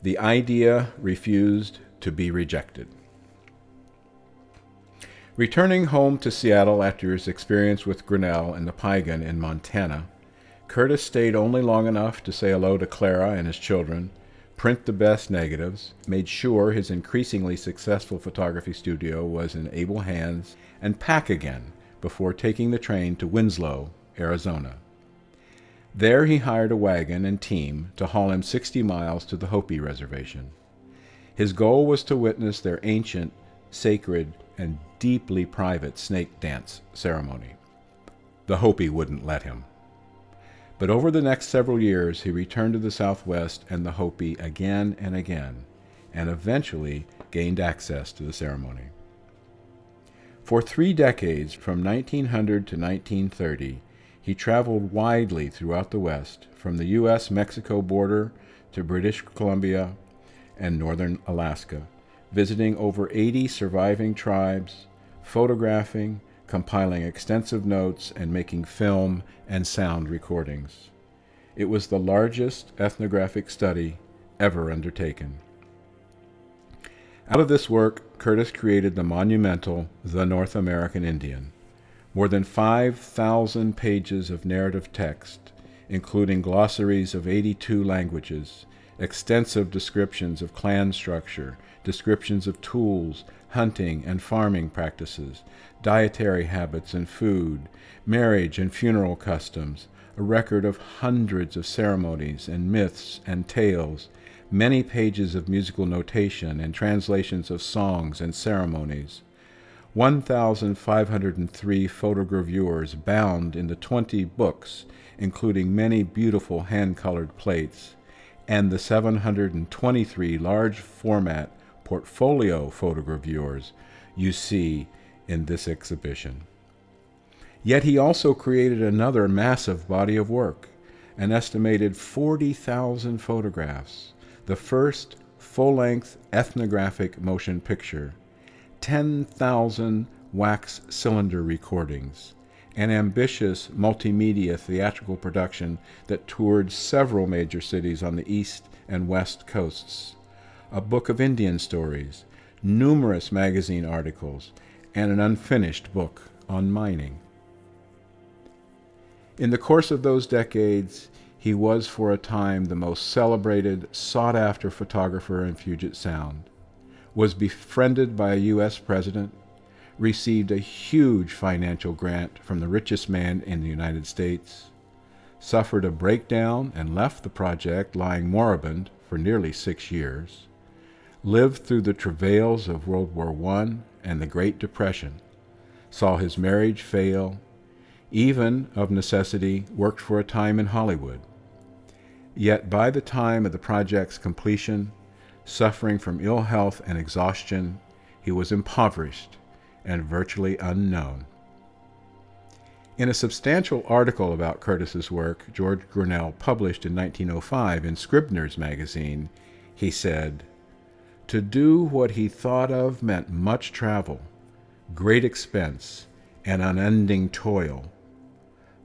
The idea refused to be rejected. Returning home to Seattle after his experience with Grinnell and the Piegan in Montana, Curtis stayed only long enough to say hello to Clara and his children, print the best negatives, made sure his increasingly successful photography studio was in able hands, and pack again before taking the train to Winslow, Arizona. There he hired a wagon and team to haul him 60 miles to the Hopi Reservation. His goal was to witness their ancient, sacred, and deeply private snake dance ceremony. The Hopi wouldn't let him. But over the next several years, he returned to the Southwest and the Hopi again and again, and eventually gained access to the ceremony. For 3 decades, from 1900 to 1930, he traveled widely throughout the West, from the U.S.-Mexico border to British Columbia and northern Alaska, visiting over 80 surviving tribes, photographing, compiling extensive notes, and making film and sound recordings. It was the largest ethnographic study ever undertaken. Out of this work, Curtis created the monumental The North American Indian. More than 5,000 pages of narrative text, including glossaries of 82 languages, extensive descriptions of clan structure, descriptions of tools, hunting and farming practices, dietary habits and food, marriage and funeral customs, a record of hundreds of ceremonies and myths and tales, many pages of musical notation and translations of songs and ceremonies, 1,503 photogravures bound into 20 books, including many beautiful hand-colored plates, and the 723 large-format portfolio photogravures you see in this exhibition. Yet he also created another massive body of work, an estimated 40,000 photographs, the first full-length ethnographic motion picture, 10,000 wax cylinder recordings, an ambitious multimedia theatrical production that toured several major cities on the east and west coasts, a book of Indian stories, numerous magazine articles, and an unfinished book on mining. In the course of those decades, he was for a time the most celebrated, sought-after photographer in Puget Sound, was befriended by a U.S. president, received a huge financial grant from the richest man in the United States, suffered a breakdown and left the project lying moribund for nearly 6 years, lived through the travails of World War I and the Great Depression, saw his marriage fail, even, of necessity, worked for a time in Hollywood. Yet by the time of the project's completion, suffering from ill health and exhaustion, he was impoverished and virtually unknown. In a substantial article about Curtis's work George Grinnell published in 1905 in Scribner's magazine, he said, "To do what he thought of meant much travel, great expense, and unending toil.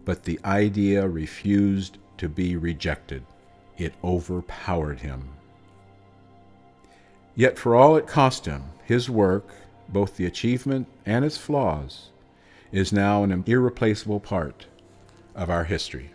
But the idea refused to be rejected. It overpowered him." Yet for all it cost him, his work, both the achievement and its flaws, is now an irreplaceable part of our history.